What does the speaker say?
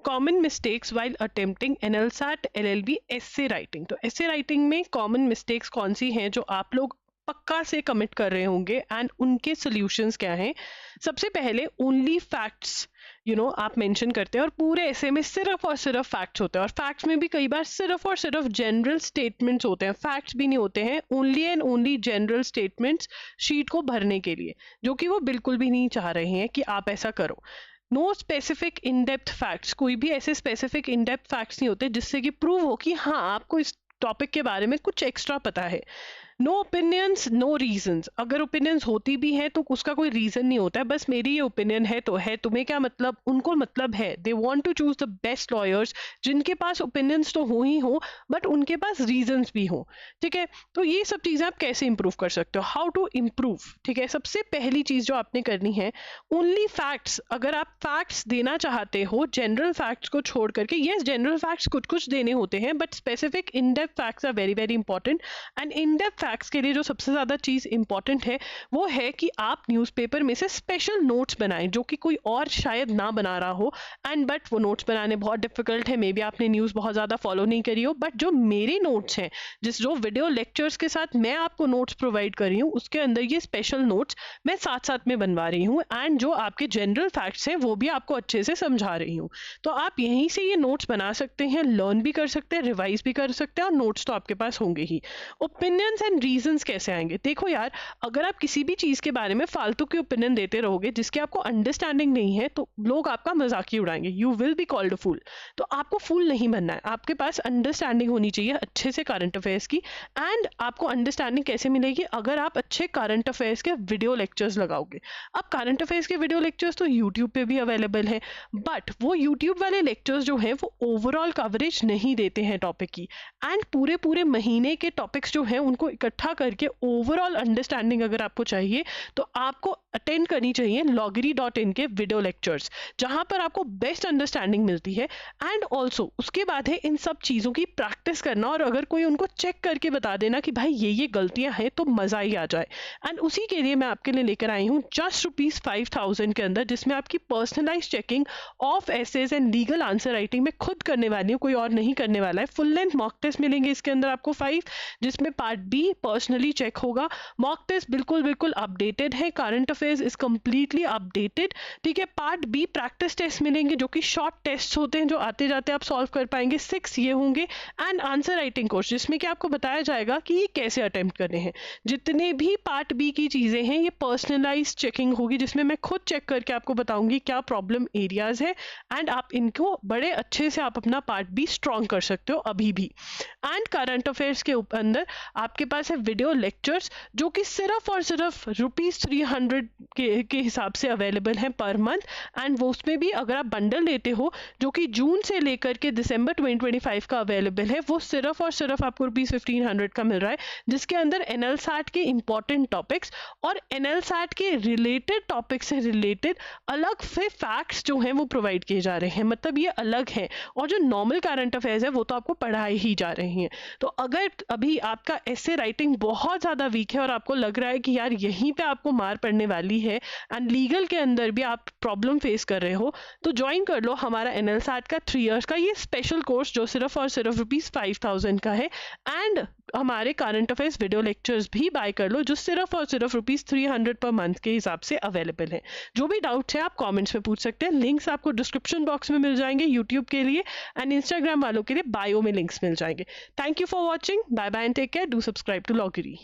Common mistakes while attempting NLSAT LLB essay writing. तो essay writing में common mistakes कौन सी हैं जो आप लोग पक्का से कमिट कर रहे होंगे एंड उनके सॉल्यूशंस क्या हैं? सबसे पहले ओनली फैक्ट्स आप मेंशन करते हैं और पूरे ऐसे में सिर्फ और सिर्फ फैक्ट्स होते हैं, और फैक्ट्स में भी कई बार सिर्फ और सिर्फ जनरल स्टेटमेंट्स होते हैं, फैक्ट्स भी नहीं होते हैं, only and only general statements sheet को भरने के लिए, जो कि वो बिल्कुल भी नहीं चाह रहे हैं कि आप ऐसा करो। No specific in depth facts, कोई भी ऐसे स्पेसिफिक इन डेप्थ फैक्ट्स नहीं होते जिससे कि प्रूव हो कि हाँ आपको इस टॉपिक के बारे में कुछ एक्स्ट्रा पता है। नो ओपिनियंस नो रीजंस, अगर ओपिनियंस होती भी है तो उसका कोई रीजन नहीं होता है, बस मेरी ये ओपिनियन है तो है, तुम्हें क्या मतलब, उनको मतलब है they want to choose the best lawyers जिनके पास ओपिनियंस तो हो ही हो बट उनके पास रीजंस भी हो। ठीक है, तो ये सब चीजें आप कैसे इंप्रूव कर सकते हो, हाउ टू इंप्रूव। ठीक है, सबसे पहली चीज जो आपने करनी है ओनली फैक्ट्स। अगर आप फैक्ट्स देना चाहते हो जनरल फैक्ट्स को छोड़ करके, यस जनरल फैक्ट्स कुछ कुछ देने होते हैं but specific in depth facts are very very important. And in depth facts के लिए जो सबसे ज्यादा चीज इंपॉर्टेंट है वो है कि आप न्यूज़पेपर में से स्पेशल नोट्स बनाएं जो कि कोई और शायद ना बना रहा हो, एंड बट वो नोट्स बनाने बहुत डिफिकल्ट है, मे बी आपने न्यूज बहुत ज्यादा फॉलो नहीं करी हो, बट जो मेरे नोट्स हैं जो वीडियो लेक्चर्स के साथ मैं आपको नोट्स प्रोवाइड कर रही हूँ उसके अंदर ये स्पेशल नोट्स मैं साथ साथ में बनवा रही हूँ, एंड जो आपके जनरल फैक्ट्स हैं वो भी आपको अच्छे से समझा रही हूँ। तो आप यहीं से ये नोट्स बना सकते हैं, लर्न भी कर सकते हैं, रिवाइज भी कर सकते हैं, और नोट्स तो आपके पास होंगे ही। ओपिनियंस एंड रीजंस कैसे आएंगे? देखो यार, अगर आप किसी भी चीज के बारे में फालतू की ओपिनियन देते रहोगे जिसकी आपको अंडरस्टैंडिंग नहीं है तो लोग आपका मजाक ही उड़ाएंगे, you will be called a fool. तो आपको फूल नहीं बनना है, आपके पास अंडरस्टैंडिंग होनी चाहिए अच्छे से करंट अफेयर्स की। एंड आपको अंडरस्टैंडिंग कैसे मिलेगी? अगर आप अच्छे करंट अफेयर्स के वीडियो लेक्चर्स लगाओगे। अब करंट अफेयर्स के वीडियो लेक्चर्स तो यूट्यूब पे भी अवेलेबल है, बट वो यूट्यूब वाले लेक्चर्स जो है वो ओवरऑल कवरेज नहीं देते हैं टॉपिक की, एंड पूरे पूरे महीने के टॉपिक्स जो है उनको इकट्ठा करके ओवरऑल अंडरस्टैंडिंग अगर आपको चाहिए तो आपको अटेंड करनी चाहिए loggery.in के वीडियो लेक्चर्स, जहां पर आपको बेस्ट अंडरस्टैंडिंग मिलती है। एंड ऑल्सो उसके बाद है इन सब चीजों की प्रैक्टिस करना, और अगर कोई उनको चेक करके बता देना कि भाई ये गलतियां हैं तो मजा ही आ जाए। एंड उसी के लिए मैं आपके लिए लेकर आई हूँ जस्ट ₹5,000 के अंदर, जिसमें आपकी personalise checking of essays and legal answer writing में खुद करने वाली हूँ, कोई और नहीं करने वाला है। फुल लेंथ मॉक टेस्ट मिलेंगे इसके अंदर आपको 5, जिसमें पार्ट बी पर्सनली चेक होगा। मॉक टेस्ट बिल्कुल अपडेटेड है, current affairs is completely updated. ठीक है, पार्ट बी प्रैक्टिस टेस्ट मिलेंगे जो कि शॉर्ट टेस्ट होते हैं जो आते जाते आप सॉल्व कर पाएंगे, 6 ये होंगे। एंड आंसर राइटिंग कोर्स जिसमें कि आपको बताया जाएगा कि ये कैसे अटेम्प्ट करने हैं। जितने भी पार्ट बी की चीजें हैं ये पर्सनलाइज चेकिंग होगी, जिसमें मैं खुद चेक करके आपको बताऊंगी क्या प्रॉब्लम एरियाज है, एंड आप इनको बड़े अच्छे से आप अपना पार्ट बी स्ट्रॉन्ग कर सकते हो अभी भी। एंड करंट अफेयर्स के अंदर आपके पास है वीडियो लेक्चर्स जो कि सिर्फ और सिर्फ ₹300 के हिसाब से अवेलेबल है पर मंथ। एंड वो उसमें भी अगर आप बंडल लेते हो जो कि जून से लेकर के दिसंबर 2025 का अवेलेबल है, वो सिर्फ और सिर्फ आपको ₹1500 का मिल रहा है, जिसके अंदर एनएलसैट के इंपॉर्टेंट टॉपिक्स और एनएलसैट के रिलेटेड टॉपिक से रिलेटेड अलग से फैक्ट्स जो हैं वो प्रोवाइड किए जा रहे हैं। मतलब ये अलग है, और जो नॉर्मल करंट अफेयर्स है वो तो आपको पढ़ाई ही जा रही हैं। तो अगर अभी आपका ऐसे राइटिंग बहुत ज्यादा वीक है और आपको लग रहा है कि यार यहीं पे आपको मार पड़ने वाली है एंड लीगल के अंदर भी आप प्रॉब्लम फेस कर रहे हो, तो ज्वाइन कर लो हमारा एनएलसैट का 3 इयर्स का ये स्पेशल कोर्स जो सिर्फ और सिर्फ ₹5,000 का है। एंड हमारे करंट अफेयर्स वीडियो लेक्चर्स भी बाय कर लो जो सिर्फ और सिर्फ ₹300 पर मंथ के हिसाब से अवेलेबल है। जो भी डाउट्स है आप कमेंट्स में पूछ सकते हैं, लिंक्स आपको डिस्क्रिप्शन बॉक्स में मिल जाएंगे यूट्यूब के लिए, एंड इंस्टाग्राम वालों के लिए बायो में लिंक्स मिल जाएंगे। Thank you for watching, bye bye and take care, do subscribe to लॉगरी।